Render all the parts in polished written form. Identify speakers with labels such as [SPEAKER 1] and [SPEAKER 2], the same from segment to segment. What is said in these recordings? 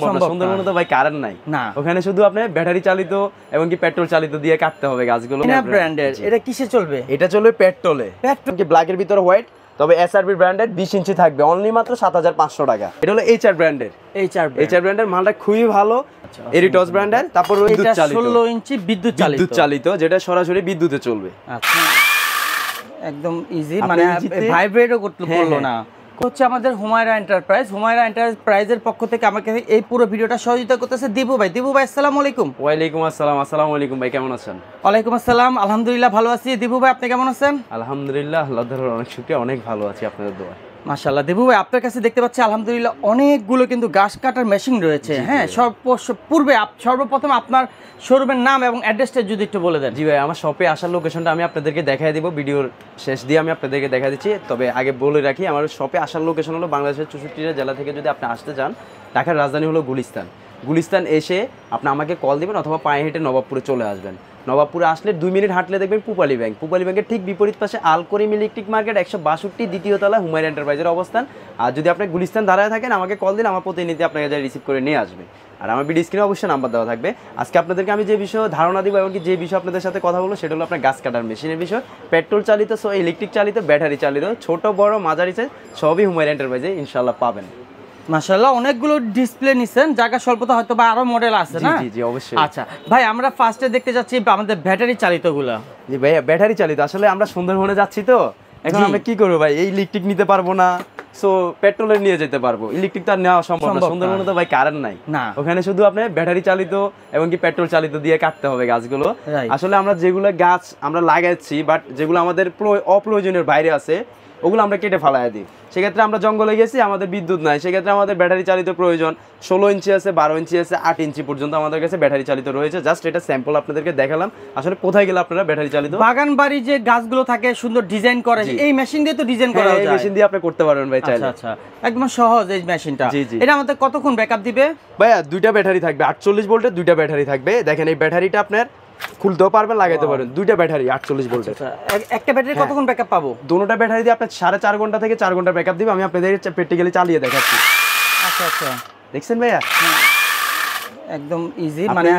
[SPEAKER 1] সুন্দরবনে তো ভাই কারেন্ট নাই না, ওখানে শুধু আপনি ব্যাটারি চালিত এবং কি পেট্রোল চালিত দিয়ে কাটতে হবে গাছগুলো।
[SPEAKER 2] ব্র্যান্ডের এটা কিসে চলবে?
[SPEAKER 1] এটা চলবে পেট্রোলে, কি ব্ল্যাকের ভিতরে হোয়াইট, তবে এসআরবি ব্র্যান্ডের 20 ইঞ্চি থাকবে, অনলি মাত্র 7500 টাকা। এটা হলো এইচআর ব্র্যান্ডের, এইচআর ব্র্যান্ডের মালটা খুবই ভালো। এরিটস ব্র্যান্ডের, তারপর বিদ্যুৎ চালিত
[SPEAKER 2] 16 ইঞ্চি বিদ্যুৎ
[SPEAKER 1] চালিত যেটা সরাসরি বিদ্যুতে চলবে।
[SPEAKER 2] আচ্ছা, একদম ইজি, মানে ভাইব্রেটও করতে পড়লো না। হচ্ছে আমাদের হুমায়রা এন্টারপ্রাইজ। হুমায়রা এন্টারপ্রাইজের পক্ষ থেকে আমাকে এই পুরো ভিডিওটা সহযোগিতা করতেছে দিবু ভাই। দিবু ভাই আসসালামু আলাইকুম।
[SPEAKER 1] ওয়ালাইকুম আসসালাম। আসসালামু আলাইকুম ভাই, কেমন আছেন?
[SPEAKER 2] ওয়ালাইকুম আসসালাম, আলহামদুলিল্লাহ ভালো আছি। দিবু ভাই আপনি কেমন আছেন?
[SPEAKER 1] আলহামদুলিল্লাহ, আল্লাহর দয়ায় অনেক শুকরিয়া, অনেক ভালো আছি আপনাদের দোয়ায়।
[SPEAKER 2] মাশাআল্লাহ। দিবু ভাই আপনার কাছে দেখতে পাচ্ছি আলহামদুলিল্লাহ অনেকগুলো কিন্তু গাছ কাটার মেশিন রয়েছে। হ্যাঁ, সর্বপ্রথম আপনার শোরুমের নাম এবং অ্যাড্রেসটা যদি একটু বলে দেন।
[SPEAKER 1] জি ভাই, আমার শপে আসার লোকেশনটা আমি আপনাদেরকে দেখাই দিব, ভিডিওর শেষ দিয়ে আমি আপনাদেরকে দেখা দিচ্ছি। তবে আগে বলে রাখি, আমার শপে আসার লোকেশন হলো বাংলাদেশের 64টা জেলা থেকে যদি আপনি আসতে চান, ঢাকার রাজধানী হলো গুলিস্তান এসে আপনি আমাকে কল দিবেন অথবা পায়ে হেঁটে নবাবপুরে চলে আসবেন। নবাবপুরে আসলে 2 মিনিট হাঁটলে দেখবেন পুপালি ব্যাংকের ঠিক বিপরীত পাশে আল করিম ইলেকট্রিক মার্কেট 162 দ্বিতীয় তলা হুমায়রা এন্টারপ্রাইজের অবস্থান। আর যদি আপনি গুলিস্তান দাঁড়ায় থাকেন, আমাকে কল দিন, আমার প্রতিনিধি আপনাকে যা রিসিভ করে নিয়ে আসবে। আর আমার ভিডিও স্ক্রিনে অবশ্যই নাম্বার দেওয়া থাকবে। আজকে আপনাদেরকে আমি যে বিষয়ে ধারণা দিব এবং যে বিষয়ে আপনাদের সাথে কথা বলবো সেটা হলো আপনার গাছ কাটার মেশিনের বিষয়। পেট্রোল চালিত, ইলেকট্রিক চালিত, ব্যাটারি চালিত, ছোট বড় মাঝারি সাইজ সবই হুমায়রা এন্টারপ্রাইজে ইনশাআল্লাহ পাবেন।
[SPEAKER 2] মাশাআল্লাহ, অনেকগুলো ডিসপ্লে নিছেন, জায়গা স্বল্পতা হয়তো বা আরো মডেল আছে না?
[SPEAKER 1] জি অবশ্যই।
[SPEAKER 2] আচ্ছা ভাই, আমরা ফার্স্টে দেখতে যাচ্ছি আমাদের ব্যাটারি চালিতগুলো।
[SPEAKER 1] জি ভাই, ব্যাটারি চালিত। আসলে আমরা সুন্দরবনে যাচ্ছি তো, এখন আমরা কি করব ভাই, এই ইলেকট্রিক নিতে পারবো না, সো পেট্রোলের নিয়ে যেতে পারবো। ইলেকট্রিক তো আর নেওয়া সম্ভব না, সুন্দরবনে তো ভাই কারেন্ট নাই না, ওখানে শুধু আপনি ব্যাটারি চালিত এবং কি পেট্রোল চালিত দিয়ে কাটতে হবে গাছগুলো। আসলে আমরা যেগুলো গাছ আমরা লাগাচ্ছি, বাট যেগুলো আমাদের অপ্রয়োজনীয় বাইরে আছে ওগুলো আমরা কেটে ফালাই দিই। সেক্ষেত্রে আমরা জঙ্গলে গেছি, আমাদের বিদ্যুৎ নাই, সেক্ষেত্রে আমাদের ব্যাটারি চালিত প্রয়োজন। 16 ইঞ্চি আছে, 12 ইঞ্চি আছে, 8 ইঞ্চি পর্যন্ত আমাদের কাছে ব্যাটারি চালিত রয়েছে। জাস্ট এটা স্যাম্পল আপনাদেরকে দেখালাম। আসলে কোথায় গেলে আপনারা ব্যাটারি চালিত
[SPEAKER 2] বাগান বাড়ি যে গাছগুলো থাকে সুন্দর ডিজাইন করে, এই মেশিন দিয়ে তো ডিজাইন করা যায়।
[SPEAKER 1] এই মেশিন দিয়ে আপনি করতে পারবেন ভাই চাইলে।
[SPEAKER 2] আচ্ছা, একদম সহজ এই মেশিনটা। এটা আমাদের কতক্ষণ ব্যাকআপ দিবে
[SPEAKER 1] ভাইয়া? 2টা ব্যাটারি থাকবে, 48 ভোল্টের 2টা ব্যাটারি থাকবে। দেখেন এই ব্যাটারিটা আপনার খুলতেও পারবেন, লাগাইতে পারবেন। 2টা ব্যাটারি 48 ভোল্টের।
[SPEAKER 2] একটা ব্যাটারি কতক্ষণ ব্যাকআপ পাবো?
[SPEAKER 1] দুটোটা ব্যাটারি দিয়ে আপনি 4.5 ঘন্টা থেকে 4 ঘন্টা ব্যাকআপ দিবে। আমি আপনাদের প্র্যাকটিক্যালি চালিয়ে দেখাচ্ছি।
[SPEAKER 2] আচ্ছা,
[SPEAKER 1] দেখছেন ভাইয়া,
[SPEAKER 2] একদম ইজি, মানে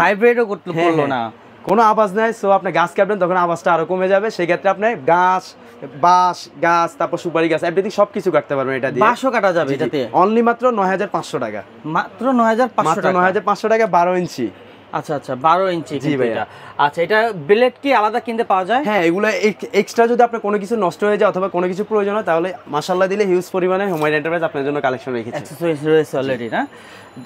[SPEAKER 2] ভাইব্রেটও করতে পড়লো না,
[SPEAKER 1] কোনো আওয়াজ নাই। সো আপনি গাছ কাটবেন তখন আওয়াজটা আরো কমে যাবে। সেই ক্ষেত্রে আপনি বাঁশ গাছ, তারপর সুপারি গাছ, এভরিথিং সবকিছু কাটতে পারবেন এটা দিয়ে।
[SPEAKER 2] বাঁশও কাটা যাবে এটাতে?
[SPEAKER 1] অনলি মাত্র 9500 টাকা।
[SPEAKER 2] মাত্র 9500
[SPEAKER 1] টাকা, 12 ইঞ্চি।
[SPEAKER 2] আচ্ছা, 12 ইঞ্চি। জি ভাইয়া। আচ্ছা, এটা ব্লেড কি আলাদা কিনতে পাওয়া যায়?
[SPEAKER 1] হ্যাঁ, এগুলো এক্সট্রা যদি আপনার কোনো কিছু নষ্ট হয়ে যায় অথবা কোনো কিছু প্রয়োজন হয়, তাহলে মাশাআল্লাহ দিলে হিউজ পরিমাণে হুমায়রা এন্টারপ্রাইজ আপনার জন্য কালেকশন রেখেছে।
[SPEAKER 2] অ্যাকসেসরিজ রয়েছে অলরেডি না?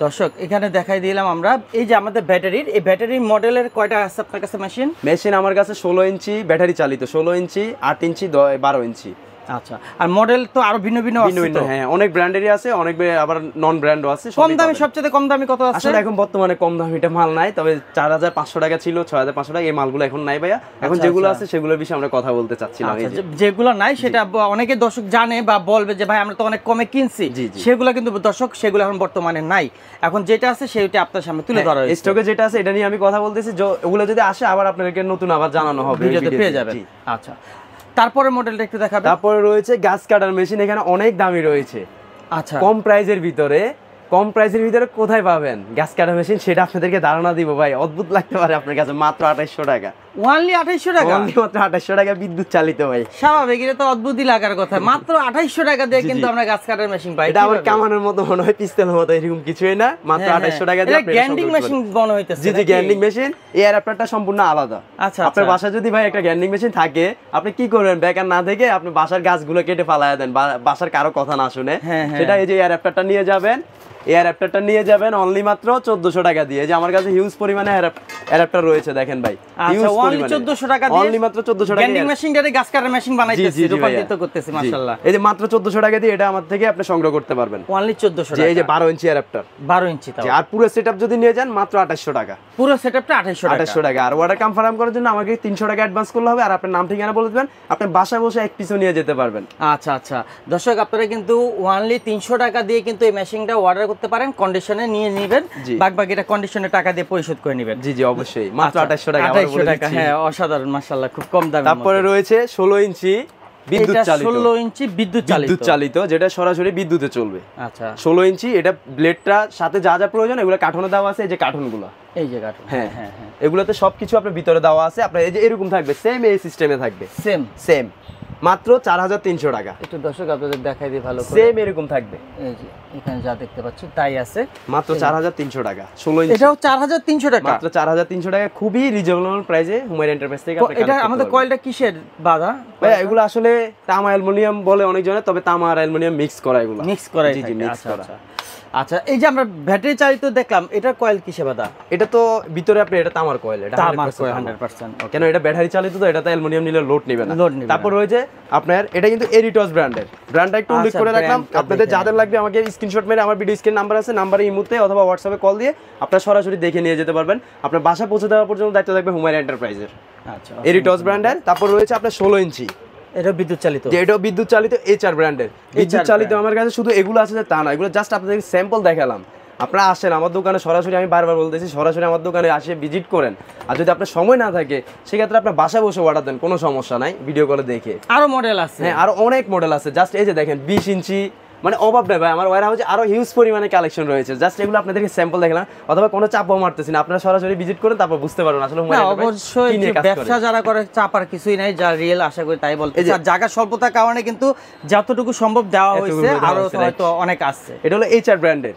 [SPEAKER 2] দর্শক এখানে দেখাই দিলাম আমরা এই যে আমাদের ব্যাটারির, এই ব্যাটারির মডেলের কয়টা আছে আপনার কাছে মেশিন?
[SPEAKER 1] আমার কাছে 16 ইঞ্চি ব্যাটারি চালিত, 16 ইঞ্চি, 8 ইঞ্চি, 12 ইঞ্চি।
[SPEAKER 2] আচ্ছা, আর মডেল তো আরো ভিন্ন আছে তো?
[SPEAKER 1] হ্যাঁ, অনেক ব্র্যান্ডেরই আছে, অনেক আবার নন ব্র্যান্ডও আছে।
[SPEAKER 2] কম দামি, সবচেয়ে কম দামি কত আছে?
[SPEAKER 1] আসলে এখন বর্তমানে কম দামিটা মাল নাই, তবে 4500 টাকা ছিল, 6500 টাকা, এই মালগুলো এখন নাই ভাইয়া। এখন যেগুলো আছে সেগুলোর বিষয়ে আমরা কথা বলতে চাচ্ছিলাম।
[SPEAKER 2] যেগুলো নাই সেটা অনেকে দর্শক জানে বা বলবে যে ভাই আমরা তো অনেক কমে কিনছি, সেগুলো কিন্তু দর্শক সেগুলো এখন বর্তমানে নাই। এখন যেটা আছে সেটা আপনার সামনে তুলে ধরা হয়েছে।
[SPEAKER 1] স্টকে যেটা আছে এটা নিয়ে আমি কথা বলতেছি, ওগুলো যদি আসে আবার আপনাদেরকে নতুন আবার জানানো হবে,
[SPEAKER 2] ভিডিওতে পেয়ে যাবেন। আচ্ছা, তারপরে মডেলটা একটু দেখাবেন।
[SPEAKER 1] তারপরে রয়েছে গাছ কাটার মেশিন, এখানে অনেক দামি রয়েছে।
[SPEAKER 2] আচ্ছা,
[SPEAKER 1] কম প্রাইজের ভিতরে কোথায় পাবেন গাছ কাটার মেশিন সেটা আপনাদেরকে ধারণা দিব ভাই। অদ্ভুত লাগতে পারে আপনার কাছে, মাত্র 2800 টাকা।
[SPEAKER 2] অনলি 2800 টাকা?
[SPEAKER 1] অনলি মাত্র 2800 টাকা, বিদ্যুৎ চালিত ভাই।
[SPEAKER 2] স্বাভাবিক, এটা তো অদ্ভুতই লাগার কথা। মাত্র 2800 টাকা দিয়ে কিন্তু আমরা গাছ কাটার মেশিন পাই।
[SPEAKER 1] এটা আবার কামানের মতো মনে হয়, পিস্তলের মতো, এরকম কিছুই না। মাত্র 2800 টাকা দিয়ে
[SPEAKER 2] আপনি গ্রাইন্ডিং মেশিন মনে হইতেছে।
[SPEAKER 1] জি, গ্রাইন্ডিং মেশিন। এই অ্যাডাপ্টারটা সম্পূর্ণ আলাদা।
[SPEAKER 2] আচ্ছা,
[SPEAKER 1] আপনার বাসায় যদি ভাই একটা গ্রাইন্ডিং মেশিন থাকে, আপনি কি করবেন, বেকার না থেকে আপনি বাসার গাছগুলো কেটে ফালায়া দেন, বাসার কারো কথা না শুনে। সেটা এই যে অ্যাডাপ্টারটা নিয়ে যাবেন, এই অ্যাডাপ্টারটা নিয়ে যাবেন অনলি মাত্র 1400 টাকা দিয়ে। যে আমার কাছে হিউজ পরিমাণে অ্যাডাপ্টার রয়েছে, দেখেন ভাই, হিউজ পরিমাণে।
[SPEAKER 2] 1400 টাকা দিয়ে
[SPEAKER 1] অনলি মাত্র 1400 টাকা
[SPEAKER 2] গ্রাইন্ডিং মেশিনটারে গাছ কাটার মেশিন বানাইতেছে, রূপান্তরিত করতেছে। মাশাআল্লাহ,
[SPEAKER 1] এই যে মাত্র 1400 টাকা দিয়ে এটা আমার থেকে আপনি সংগ্রহ করতে পারবেন।
[SPEAKER 2] অনলি 1400 টাকা।
[SPEAKER 1] এই যে 12 ইঞ্চি অ্যাডাপ্টার,
[SPEAKER 2] 12 ইঞ্চি তাও।
[SPEAKER 1] আর পুরো সেটআপ যদি নিয়ে যান মাত্র 2800 টাকা।
[SPEAKER 2] পুরো সেটআপটা 2800 টাকা।
[SPEAKER 1] আর অর্ডার কনফার্ম করার জন্য আমাকে 300 টাকা অ্যাডভান্স করলে হবে, আর আপনার নাম ঠিকানা বলে দিবেন, আপনি বাসায় বসে এক পিসও নিয়ে যেতে পারবেন।
[SPEAKER 2] আচ্ছা, দর্শক আপনারা কিন্তু অনলি 300 টাকা দিয়ে কিন্তু এই মেশিনটা অর্ডার করতে পারেন, কন্ডিশনে নিয়ে নেবেন, বাকিটা কন্ডিশনের টাকা দিয়ে পরিশোধ করে নেবেন।
[SPEAKER 1] জি অবশ্যই, মাত্র 2800 টাকা।
[SPEAKER 2] 2800 টাকা, হ্যাঁ, অসাধারণ, মাশাআল্লাহ, খুব কম দামে।
[SPEAKER 1] তারপরে রয়েছে 16 ইঞ্চি বিদ্যুৎ চালিত
[SPEAKER 2] 16 ইঞ্চি বিদ্যুৎ
[SPEAKER 1] চালিত, যেটা সরাসরি বিদ্যুতে চলবে।
[SPEAKER 2] আচ্ছা
[SPEAKER 1] 16 ইঞ্চি, এটা ব্লেডটা সাথে যা যা প্রয়োজন এগুলো কার্টুনে দেওয়া আছে, এই যে কার্টুনগুলো,
[SPEAKER 2] এই যে কার্টুন,
[SPEAKER 1] হ্যাঁ হ্যাঁ হ্যাঁ, এগুলোতে সবকিছু আপনার ভিতরে দেওয়া আছে। আপনার এই যে এরকম থাকবে, সেম এই সিস্টেমে থাকবে, সেম মাত্র 4300 টাকা।
[SPEAKER 2] একটু দর্শক আপনাদের দেখাই দিই ভালো করে,
[SPEAKER 1] সেম এরকম থাকবে,
[SPEAKER 2] এই যে এখানে যা দেখতে পাচ্ছেন তাই আছে,
[SPEAKER 1] মাত্র 4300 টাকা 16 ইঞ্চি।
[SPEAKER 2] এটাও 4300 টাকা,
[SPEAKER 1] মাত্র 4300 টাকা, খুবই রিজনেবল প্রাইসে হুমায়রা এন্টারপ্রাইজ থেকে আপনি
[SPEAKER 2] এটা আমাদের কয়েলটা কিসের বাঁধা?
[SPEAKER 1] ভাই এগুলো আসলে তামা অ্যালুমিনিয়াম বলে অনেক জনে, তবে তামা আর অ্যালুমিনিয়াম মিক্স করা, এগুলো
[SPEAKER 2] মিক্স করা,
[SPEAKER 1] জি জি মিক্স করা।
[SPEAKER 2] আচ্ছা এই যে আমরা ব্যাটারি চালিত দেখলাম, এটা কয়েল কিসে বাঁধা?
[SPEAKER 1] এটা তো ভিতরে আপনি এটা তামার কয়েল, এটা
[SPEAKER 2] তামার কয়েল 100%।
[SPEAKER 1] কেন এটা ব্যাটারি চালিত, তো এটা তো অ্যালুমিনিয়াম নিলে লোড নেবে না। তারপর রয়েছে আপনার এটা কিন্তু এরিটস ব্র্যান্ডটা একটু উল্লেখ করে রাখলাম। আপনাদের যাদের লাগবে আমাকে স্ক্রিনশট মেরে আমার ভিডিও স্ক্রিন নাম্বার আছে, নাম্বারে ইমোতে অথবা হোয়াটসঅ্যাপে কল দিয়ে আপনারা সরাসরি দেখে নিয়ে যেতে পারবেন। আপনার বাসা পৌঁছে দেওয়া পর্যন্ত দায়িত্ব থাকবে হুমায়রা এন্টারপ্রাইজের।
[SPEAKER 2] আচ্ছা
[SPEAKER 1] এরিটস ব্র্যান্ডের। তারপর রয়েছে আপনার 16 ইঞ্চি,
[SPEAKER 2] এটা বিদ্যুৎ চালিত,
[SPEAKER 1] যে এটাও বিদ্যুৎ চালিত, এইচআর ব্র্যান্ডের। বিদ্যুৎ চালিত আমার কাছে শুধু এগুলো আছে যে তা না, এগুলো জাস্ট আপনাদের স্যাম্পল দেখালাম। আপনারা আসেন আমার দোকানে সরাসরি, আমি বারবার বলতেছি সরাসরি আমার দোকানে আসে ভিজিট করেন। আর যদি আপনার সময় না থাকে সেক্ষেত্রে আপনার বাসায় বসে অর্ডার দেন, কোনো সমস্যা নাই, ভিডিও কলে দেখে।
[SPEAKER 2] আরো মডেল আছে,
[SPEAKER 1] হ্যাঁ আরো অনেক মডেল আছে। জাস্ট এই যে দেখেন 20 ইঞ্চি, মানে অভাব নেই ভাই, আমার ওয়ার হাউসে আরো হিউজ পরিমাণে কালেকশন রয়েছে। জাস্ট এগুলো আপনাদেরকে স্যাম্পল দেখালাম, অথবা কোনো চাপও মারতেছি না, আপনারা সরাসরি ভিজিট করেন, তারপর বুঝতে পারবেন আসলে
[SPEAKER 2] অবশ্যই ব্যবসা যারা করে চাপার কিছুই নাই, যা রিয়েল আশা করি তাই বলতে। আর জায়গা স্বল্পতার কারণে কিন্তু যতটুকু সম্ভব দেওয়া হয়েছে, আরো হয়তো অনেক আছে।
[SPEAKER 1] এটা হলো এইচআর ব্র্যান্ডের,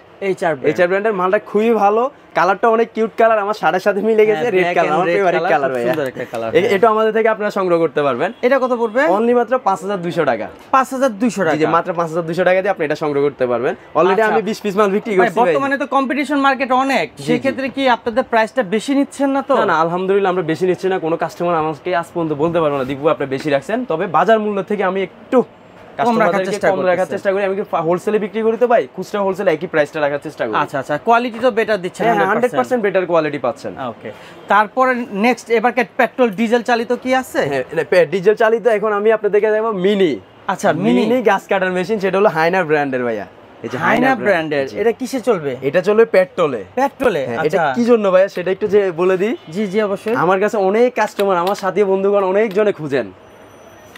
[SPEAKER 1] এইচআর ব্র্যান্ডের মালটা খুবই ভালো, কালারটা অনেক কিউট কালার, আমার শাড়ির সাথে মিলে গেছে, রেড কালার, আমার ফেভারিট কালার ভাই, সুন্দর একটা কালার। এটা আমাদের থেকে আপনারা সংগ্রহ করতে পারবেন।
[SPEAKER 2] এটা কত পড়বে?
[SPEAKER 1] অনলি মাত্র 5200 টাকা,
[SPEAKER 2] 5200 টাকা,
[SPEAKER 1] জি মাত্র 5200 টাকা দিয়ে আপনি এটা সংগ্রহ করতে পারবেন। অলরেডি আমি 20 পিস মাল বিক্রি করছি।
[SPEAKER 2] বর্তমানে তো কম্পিটিশন মার্কেট অনেক, সেই ক্ষেত্রে কি আপনাদের প্রাইসটা বেশি নিচ্ছেন না? তো
[SPEAKER 1] না আলহামদুলিল্লাহ আমরা বেশি নিচ্ছি না, কোনো কাস্টমার আমাকে আজ পর্যন্ত বলতে পারবো না দীপু আপনি বেশি রাখছেন। তবে বাজার মূল্য থেকে আমি একটু কম রাখার চেষ্টা করি। আমি কি হোলসেলে বিক্রি করি, তো ভাই খুচরা হোলসেল একই প্রাইসটা রাখার চেষ্টা করি।
[SPEAKER 2] আচ্ছা আচ্ছা, কোয়ালিটি তো বেটার দিচ্ছেন,
[SPEAKER 1] 100% বেটার কোয়ালিটি পাচ্ছেন।
[SPEAKER 2] ওকে, তারপরে নেক্সট এবার পেট্রোল ডিজেল চালিত কি আছে?
[SPEAKER 1] হ্যাঁ ডিজেল চালিত এখন আমি আপনাদেরকে দেখাবো মিনি।
[SPEAKER 2] আচ্ছা
[SPEAKER 1] মিনি গাছ কাটার মেশিন, সেটা হলো হাইনা ব্র্যান্ডের ভাইয়া। এই যে
[SPEAKER 2] হাইনা ব্র্যান্ডের, এটা কিসে চলবে?
[SPEAKER 1] এটা চলবে পেট্রোলে।
[SPEAKER 2] আচ্ছা
[SPEAKER 1] এটা কি জন্য ভাইয়া সেটা একটু যে বলে দিই।
[SPEAKER 2] জি জি অবশ্যই।
[SPEAKER 1] আমার কাছে অনেক কাস্টমার, আমার সাথী বন্ধুগণ অনেক জনে খুঁজেন,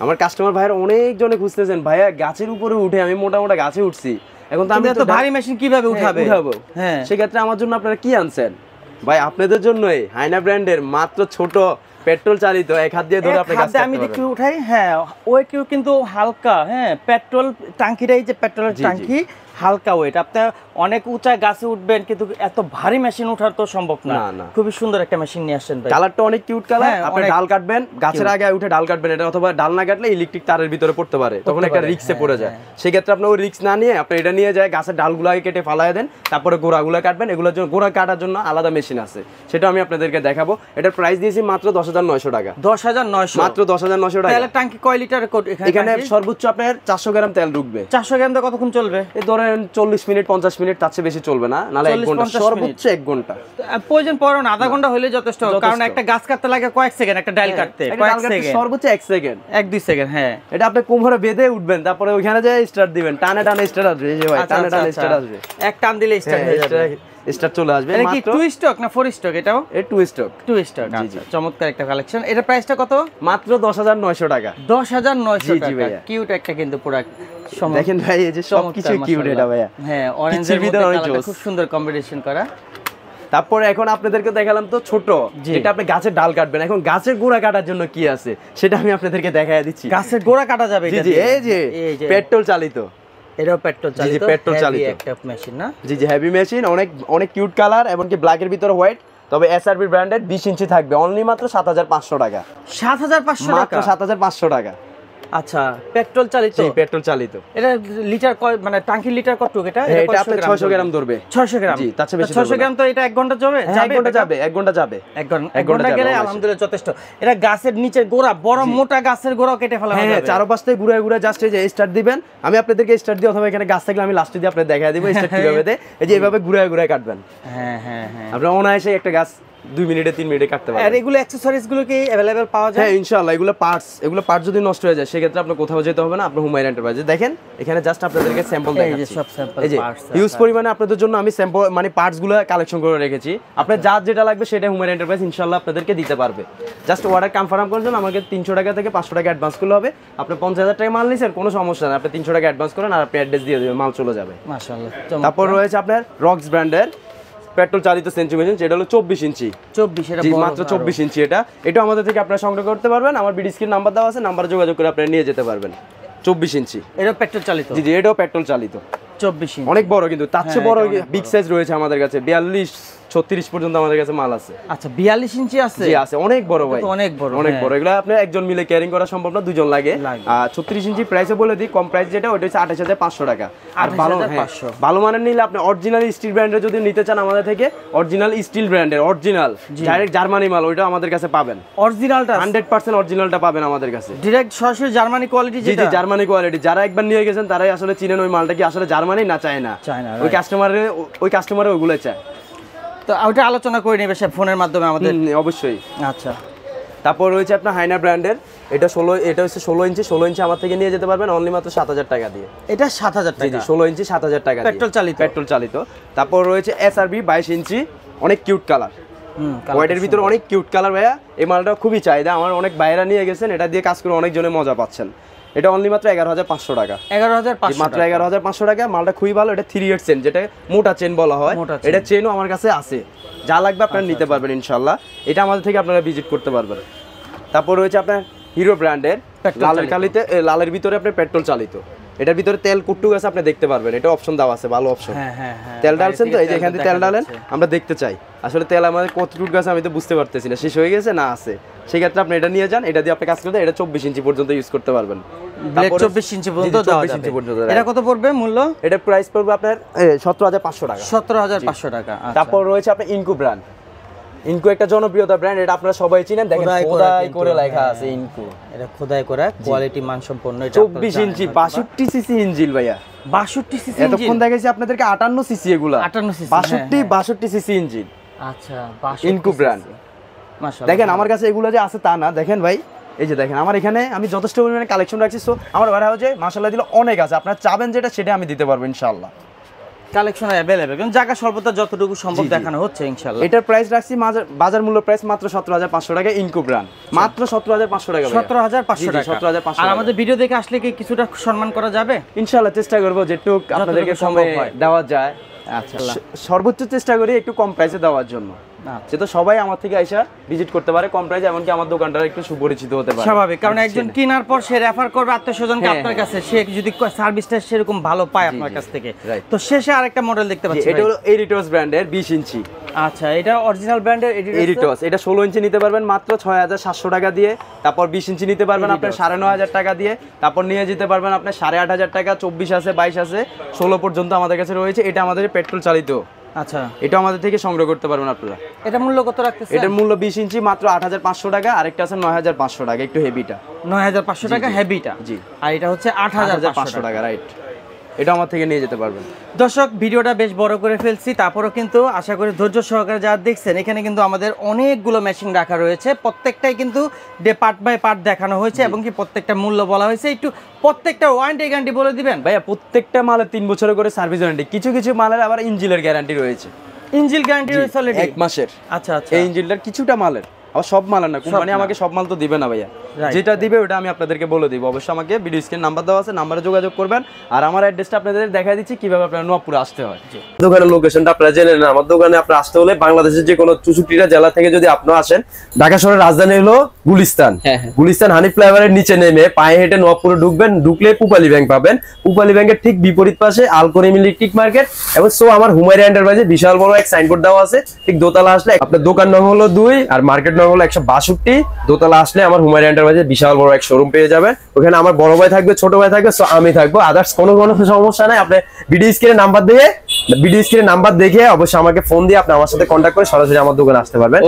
[SPEAKER 1] আমার কাস্টমার ভাইয়ের অনেক জনে খুঁজতেছেন, ভাইয়া গাছের উপরে উঠে আমি মোটা গাছে উঠছি, এখন তো আমি
[SPEAKER 2] তো ভারী মেশিন কিভাবে উঠাবো?
[SPEAKER 1] হ্যাঁ সেক্ষেত্রে আমার জন্য আপনারা কি আনছেন ভাই? আপনাদের জন্যই হাইনা ব্র্যান্ডের মাত্র ছোট পেট্রোল চালিত, এক হাত দিয়ে ধরে আপনি গাছ কাটতে পারবেন।
[SPEAKER 2] আমি একটু উঠাই, হ্যাঁ ওয়েট কিন্তু হালকা, হ্যাঁ পেট্রোল ট্যাঙ্কিটাই যে পেট্রোলের ট্যাঙ্কি হালকা ওয়েট। আপনি অনেক উঁচা গাছে উঠবেন, কিন্তু এত ভারী মেশিন ওঠার তো সম্ভব না। খুবই সুন্দর একটা মেশিন নিয়ে আসছেন ভাই,
[SPEAKER 1] কালারটা অনেক কিউট কালার। আপনি ডাল কাটবেন, গাছের আগে উঠে ডাল কাটবেন এটা, অথবা ডাল না কাটলে ইলেকট্রিক তারের ভিতরে পড়তে পারে, তখন একটা রিস্কে পড়ে যায়। সেই ক্ষেত্রে আপনি ওই রিস্ক না নিয়ে আপনি এটা নিয়ে যায় গাছের ডালগুলো আগে কেটে ফালায় দেন, তারপরে গোড়াগুলো কাটবেন। এগুলোর জন্য গোড়া কাটার জন্য আলাদা মেশিন আছে, সেটা আমি আপনাদেরকে দেখাবো। এটার প্রাইস দিয়েছি মাত্র 10900 টাকা।
[SPEAKER 2] 10900,
[SPEAKER 1] মাত্র 10900 টাকা।
[SPEAKER 2] তাহলে ট্যাঙ্কি কয় লিটার?
[SPEAKER 1] এখানে সর্বোচ্চ আপনার 400 গ্রাম তেল ঢুকবে।
[SPEAKER 2] 400 গ্রাম দিয়ে কতক্ষণ চলবে?
[SPEAKER 1] এই ধরেন 40 মিনিট 50 মিনিট, তার চেয়ে বেশি চলবে না, নালে 1 ঘন্টা, সর্বোচ্চ 1 ঘন্টা।
[SPEAKER 2] প্রয়োজন পড়ে না, আধা ঘন্টা হলে যথেষ্ট, কারণ একটা গাছ কাটতে লাগে কয়েক সেকেন্ড, একটা ডাল কাটতে কয়েক সেকেন্ড,
[SPEAKER 1] সর্বোচ্চ 1 সেকেন্ড,
[SPEAKER 2] 1-2 সেকেন্ড। হ্যাঁ
[SPEAKER 1] এটা আপনি কোমরে বেঁধে উঠবেন, তারপরে ওখানে যায় স্টার্ট দিবেন, টানে স্টার্ট আসবে। এই যে ভাই টানে স্টার্ট আসবে,
[SPEAKER 2] এক টান দিলে স্টার্ট হয়ে যাবে,
[SPEAKER 1] স্টার্ট চলে আসবে।
[SPEAKER 2] এটা কি 2 স্টক না 4 স্টক? এটাও
[SPEAKER 1] 2 স্টক।
[SPEAKER 2] 2 স্টক, আচ্ছা চমৎকার একটা কালেকশন। এটা প্রাইসটা কত?
[SPEAKER 1] মাত্র 10900 টাকা।
[SPEAKER 2] 10900 টাকা, কিউট একটা কিন্তু প্রোডাক্ট।
[SPEAKER 1] দেখেন ভাই এই যে সবকিছু কিউট এটা ভাইয়া।
[SPEAKER 2] হ্যাঁ অরেঞ্জের মধ্যে খুব সুন্দর কম্বিনেশন করা।
[SPEAKER 1] তারপরে এখন আপনাদেরকে দেখালাম তো ছোট, যেটা আপনি গাছের ডাল কাটবেন। এখন গাছের গোড়া কাটার জন্য কি আছে সেটা আমি আপনাদেরকে দেখায় দিচ্ছি।
[SPEAKER 2] গাছের গোড়া কাটা যাবে এটা?
[SPEAKER 1] জি এই যে পেট্রোল চালিত,
[SPEAKER 2] এটাও পেট্রোল চালিত,
[SPEAKER 1] পেট্রোল চালিত
[SPEAKER 2] একটা মেশিন না?
[SPEAKER 1] জি হেভি মেশিন, অনেক কিউট কালার, এমনকি ব্ল্যাকের ভিতরে হোয়াইট। তবে এসআরবি ব্র্যান্ডেড 20 ইঞ্চি থাকবে, অনলি মাত্র 7500 টাকা।
[SPEAKER 2] 7500 টাকা,
[SPEAKER 1] মাত্র 7500 টাকা।
[SPEAKER 2] আচ্ছা পেট্রোল চালিত?
[SPEAKER 1] জি পেট্রোল চালিত।
[SPEAKER 2] এটা লিটার কয়, মানে ট্যাঙ্কির লিটার কত এটা?
[SPEAKER 1] এটা আপনি 600 গ্রাম ধরবে।
[SPEAKER 2] 600 গ্রাম?
[SPEAKER 1] জি তার চেয়ে বেশি।
[SPEAKER 2] 600 গ্রাম তো এটা 1 ঘন্টা যাবে?
[SPEAKER 1] 1 ঘন্টা যাবে, 1 ঘন্টা যাবে,
[SPEAKER 2] 1 ঘন্টা গেলে আলহামদুলিল্লাহ যথেষ্ট। এটা গাছের নিচে গোড়া, বড় মোটা গাছের গোড়া কেটে ফেলা হবে।
[SPEAKER 1] হ্যাঁ চারপাশ থেকে ঘুরে জাস্ট এই যে স্টার্ট দিবেন। আমি আপনাদেরকে স্টার্ট দিই, অথবা এখানে গাছ থাকলে আমি লাস্টে দিয়ে আপনাদের দেখায় দিব স্টার্ট কিভাবে দেয়। এই যে এইভাবে ঘুরে কাটবেন।
[SPEAKER 2] হ্যাঁ হ্যাঁ হ্যাঁ,
[SPEAKER 1] আপনি অনায়াসে একটা গাছ 2 মিনিটে 3 মিনিটে কাটতে পারবেন।
[SPEAKER 2] আর এগুলো অ্যাকসেসরিজ গুলো কি अवेलेबल পাওয়া যায়?
[SPEAKER 1] হ্যাঁ ইনশাআল্লাহ, এগুলো পার্টস যদি নষ্ট হয়ে যায় সেক্ষেত্রে আপনি কোথাও যেতে হবে না, আপনি হুমায়রা এন্টারপ্রাইজে দেখেন এখানে জাস্ট আপনাদেরকে স্যাম্পল দেখাচ্ছি।
[SPEAKER 2] এই যে সব স্যাম্পল
[SPEAKER 1] এই যে
[SPEAKER 2] পার্টস
[SPEAKER 1] হিউজ পরিমাণে আপনাদের জন্য আমি স্যাম্পল মানে পার্টস গুলো কালেকশন করে রেখেছি। আপনার যা যেটা লাগবে সেটা হুমায়রা এন্টারপ্রাইজ ইনশাআল্লাহ আপনাদেরকে দিতে পারবে। জাস্ট অর্ডার কনফার্ম করার জন্য আমাকে 300 টাকা থেকে 500 টাকা অ্যাডভান্স করলে হবে। আপনি 50,000 টাকা মাল নিছেন কোনো সমস্যা না, আপনি 300 টাকা অ্যাডভান্স করেন আর আপনি অ্যাড্রেস দিয়ে দিবেন, মাল চলে যাবে।
[SPEAKER 2] মাশাআল্লাহ।
[SPEAKER 1] তারপর রয়েছে আপনার রক্স ব্র্যান্ডের পেট্রোল চালিত সেন্সি মেশিন, যেটা হলো 24 ইঞ্চি।
[SPEAKER 2] 24 এটা
[SPEAKER 1] জি
[SPEAKER 2] বড়,
[SPEAKER 1] মাত্র 24 ইঞ্চি। এটা আমাদের থেকে আপনারা সংগ্রহ করতে পারবেন। আমার বিডি স্ক্রিন নাম্বার দেওয়া আছে, নাম্বারে যোগাযোগ করে আপনারা নিয়ে যেতে পারবেন। 24 ইঞ্চি
[SPEAKER 2] এটা পেট্রোল চালিত।
[SPEAKER 1] জি এটাও পেট্রোল চালিত।
[SPEAKER 2] 24 ইঞ্চি
[SPEAKER 1] অনেক বড়, কিন্তু তার চেয়ে বড় বিগ সাইজ রয়েছে আমাদের কাছে। 42 36 পর্যন্ত আমাদের কাছে মাল আছে।
[SPEAKER 2] আচ্ছা 42 ইঞ্চি আছে?
[SPEAKER 1] জি আছে, অনেক বড় ভাই,
[SPEAKER 2] অনেক বড়,
[SPEAKER 1] অনেক বড়। এগুলো আপনি একজন মিলে ক্যারিং করা সম্ভব না, দুজন লাগে। আর 36 ইঞ্চি প্রাইসে বলে দিই, কম প্রাইস যেটা ওটা হচ্ছে 28,500 টাকা। আর ভালো মানের নিলে আপনি অরিজিনাল স্টিল ব্র্যান্ডের যদি নিতে চান আমাদের থেকে, অরিজিনাল স্টিল ব্র্যান্ডের অরিজিনাল ডাইরেক্ট জার্মানি মাল, ওইটা আমাদের কাছে পাবেন।
[SPEAKER 2] অরিজিনালটা
[SPEAKER 1] 100% অরিজিনালটা পাবেন আমাদের কাছে,
[SPEAKER 2] ডাইরেক্ট সরাসরি জার্মানি কোয়ালিটি।
[SPEAKER 1] জি জি জার্মানি কোয়ালিটি। যারা একবার নিয়ে গেছেন তারাই আসলে চিনেন ওই মালটা কি আসলে জার্মানি না চায়না। ওই কাস্টমারে ওগুলো চায়।
[SPEAKER 2] তো ওটা আলোচনা করে নেবে সে ফোনের মাধ্যমে আমাদের।
[SPEAKER 1] অবশ্যই।
[SPEAKER 2] আচ্ছা
[SPEAKER 1] তারপর রয়েছে আপনার হাইনা ব্র্যান্ডের, এটা হচ্ছে 16 ইঞ্চি। 16 ইঞ্চি আমার থেকে নিয়ে যেতে পারবেন অনলি মাত্র 7,000 টাকা দিয়ে।
[SPEAKER 2] এটা 7,000 টাকা?
[SPEAKER 1] জি 16 ইঞ্চি 7,000 টাকা দিয়ে, পেট্রোল চালিত। তারপর রয়েছে এসআরবি 22 ইঞ্চি, অনেক কিউট কালার, হোয়াইটের ভিতরে অনেক কিউট কালার ভাইয়া। এই মালটা খুবই চাহিদা, আমার অনেক বাইরা নিয়ে গেছেন, এটা দিয়ে কাজ করে অনেক জনে মজা পাচ্ছেন। এটা অনলি মাত্র 11,500 টাকা।
[SPEAKER 2] 11,500
[SPEAKER 1] মাত্র 11,500 টাকা। মালটা খুবই ভালো, এটা 3/8 চেন, যেটা মোটা চেন বলা হয়। এটা চেনও আমার কাছে আছে, যা লাগবে আপনারা নিতে পারবেন ইনশাআল্লাহ। এটা আমাদের থেকে আপনারা ভিজিট করতে পারবেন। তারপর রয়েছে আপনার হিরো ব্র্যান্ডের লালের ভিতরে আপনার পেট্রোল চালিত। এটার ভিতরে তেল কুট্টু আছে, আপনি দেখতে পারবেন, এটা অপশন দেওয়া আছে, ভালো অপশন। তেল ডালছেন তো, এই যে এখান থেকে তেল ডালেন, আমরা দেখতে চাই আসলে তেল আমাদের কতটুকু গাছে আমি তো বুঝতে পারতেছি না, শেষ হয়ে গেছে না আছে। সেক্ষেত্রে আপনি এটা নিয়ে যান, এটা দিয়ে আপনি কাজ করতে, এটা 24 ইঞ্চি পর্যন্ত ইউজ করতে পারবেন।
[SPEAKER 2] 24 ইঞ্চি পর্যন্ত দেওয়া যাবে। এটা কত পড়বে মূল্য?
[SPEAKER 1] এটা প্রাইস পড়বে আপনার 17,500 টাকা।
[SPEAKER 2] 17,500 টাকা।
[SPEAKER 1] তারপর রয়েছে আপনার ইনকু ব্র্যান্ড। ইনকু একটা জনপ্রিয়তা ব্র্যান্ড, এটা আপনারা সবাই চিনেন। দেখেন খোদাই করে লেখা আছে ইনকু,
[SPEAKER 2] এটা খোদাই করা, কোয়ালিটি মানসম্পন্ন। এটা
[SPEAKER 1] 24 ইঞ্চি 62 সিসি ইঞ্জিন ভাইয়া।
[SPEAKER 2] 62 সিসি ইঞ্জিন?
[SPEAKER 1] এতক্ষণ দেখাইছি আপনাদেরকে 58 সিসি, এগুলা
[SPEAKER 2] 58 সিসি,
[SPEAKER 1] 62 সিসি ইঞ্জিন।
[SPEAKER 2] আচ্ছা
[SPEAKER 1] ইনকু ব্র্যান্ড।
[SPEAKER 2] মাশাআল্লাহ।
[SPEAKER 1] দেখেন আমার কাছে এগুলো যে আছে তা না, দেখেন ভাই এই যে দেখেন আমার এখানে আমি যথেষ্ট পরিমাণে কালেকশন রাখছি। সো আমার ওয়ার হাউসে মাশাআল্লাহ দিলে অনেক আছে, আপনারা চাবেন যেটা সেটা আমি দিতে পারবো ইনশাআল্লাহ।
[SPEAKER 2] কালেকশন अवेलेबल, কারণ জায়গা স্বল্পতা যতটুকু সম্ভব দেখানো হচ্ছে ইনশাআল্লাহ।
[SPEAKER 1] এটার প্রাইস রাখছি বাজার মূল্য প্রাইস মাত্র 17,500 টাকা। ইনকু ব্র্যান্ড মাত্র 17,500 টাকা।
[SPEAKER 2] 17,500 টাকা।
[SPEAKER 1] 17,500।
[SPEAKER 2] আর আমাদের ভিডিও দেখে আসলে কি কিছুটা সম্মান করা যাবে?
[SPEAKER 1] ইনশাআল্লাহ চেষ্টা করব যেটুকু আপনাদেরকে সময় দেওয়া যায়। আচ্ছা সর্বোচ্চ চেষ্টা করি একটু কম প্রাইসে দেওয়ার জন্য। সে তো সবাই আমার থেকে আইসা ভিজিট করতে পারে কম প্রাইসে, এমনকি আমার দোকানটা একটু সুপরিচিত হতে পারে।
[SPEAKER 2] স্বাভাবিক, কারণ একজন কেনার পর সে রেফার করবে আত্মীয়স্বজনকে আপনার কাছে, সে যদি সার্ভিসটা সেরকম ভালো পায় আপনার কাছ থেকে। তো শেষে আরেকটা মডেল দেখতে পাচ্ছি,
[SPEAKER 1] এটা হলো এরিটস ব্র্যান্ডের 20 ইঞ্চি।
[SPEAKER 2] আচ্ছা এটা অরিজিনাল ব্র্যান্ডের
[SPEAKER 1] এরিটস। এটা 16 ইঞ্চি নিতে পারবেন মাত্র 6,700 টাকা দিয়ে। তারপর 20 ইঞ্চি নিতে পারবেন আপনার 9,500 টাকা দিয়ে। তারপর নিয়ে যেতে পারবেন আপনার 8,500 টাকা। 24 আছে, 22 আছে, 16 পর্যন্ত আমাদের কাছে রয়েছে। এটা আমাদের পেট্রোল চালিত।
[SPEAKER 2] আচ্ছা
[SPEAKER 1] এটা আমাদের থেকে সংগ্রহ করতে পারবেন আপনারা।
[SPEAKER 2] এটা মূল্য কত রাখতেছেন?
[SPEAKER 1] এটার মূল্য 20 ইঞ্চি মাত্র 8,500 টাকা। আরেকটা আছে 9,500 টাকা, একটু হেভিটা
[SPEAKER 2] 9,500 টাকা হেভিটা।
[SPEAKER 1] জি।
[SPEAKER 2] আর এটা হচ্ছে 8,500
[SPEAKER 1] টাকা, রাইট। এটা আমার থেকে নিয়ে যেতে পারবেন।
[SPEAKER 2] দর্শক ভিডিওটা বেশ বড় করে ফেলছি, তারপরেও কিন্তু আশা করি ধৈর্য সহকারে যারা দেখছেন, এখানে কিন্তু আমাদের অনেকগুলো মেশিন রাখা রয়েছে, প্রত্যেকটাই কিন্তু পার্ট বাই পার্ট দেখানো হয়েছে এবং কি প্রত্যেকটা মূল্য বলা হয়েছে। একটু প্রত্যেকটা ওয়ারেন্টি গ্যারান্টি বলে দিবেন
[SPEAKER 1] ভাইয়া। প্রত্যেকটা মালের 3 বছরের করে সার্ভিস ওয়ারেন্টি, কিছু কিছু মালের আবার ইঞ্জিনের গ্যারান্টি রয়েছে।
[SPEAKER 2] ইঞ্জিন গ্যারান্টি রয়েছে অলরেডি
[SPEAKER 1] 1 মাসের।
[SPEAKER 2] আচ্ছা আচ্ছা।
[SPEAKER 1] এই ইঞ্জিনটার কিছুটা মালের, আবার সব মাল না, কোম্পানি আমাকে সব মাল তো দিবে না ভাইয়া। যেটা দিবে ওটা আমি আপনাদেরকে বলে দিব। অবশ্যই আমাকে ভিডিও স্ক্রিন নাম্বার দেওয়া আছে, নাম্বারে যোগাযোগ করবেন। আর আমার অ্যাড্রেসটা আপনাদের দেখাই দিচ্ছি কিভাবে আপনারা নওয়াবপুরে আসতে হয়। দোকানের লোকেশনটা আপনারা জেনে নেন। আমার দোকানে আপনারা আসতে হলে বাংলাদেশের যে কোনো 64টা জেলা থেকে যদি আপনারা আসেন, ঢাকা শহরের রাজধানী হলো গুলিস্তান। গুলিস্তান হানি ফ্লাইওভারের নিচে নেমে পায়ে হেঁটে নওয়াবপুরে ঢুকবেন, ঢুকলে পুপালি ব্যাংক পাবেন। পুপালি ব্যাংকের ঠিক বিপরীত পাশে আল করিম ইলেকট্রিক মার্কেট এবং সো আমার হুমায়রা এন্টারপ্রাইজে বিশাল বড় এক সাইনবোর্ড দেওয়া আছে। ঠিক দোতলা আসলে আপনার দোকান নং হলো 2 আর মার্কেট নং হলো 162। দোতলা আসলে আমার হুমায়রা এন্টারপ্রাইজে বিশাল বড় এক শোরুম পেয়ে যাবেন। ওখানে আমার বড় ভাই থাকবে, ছোট ভাই থাকবে, সো আমি থাকবো। আদার্স কোনো সমস্যা নাই। আপনি ভিডিও স্ক্রিনে নাম্বার দেখে অবশ্যই আমাকে ফোন দিয়ে আপনি আমার সাথে কন্ট্যাক্ট করে সরাসরি আমার দোকানে আসতে পারবেন।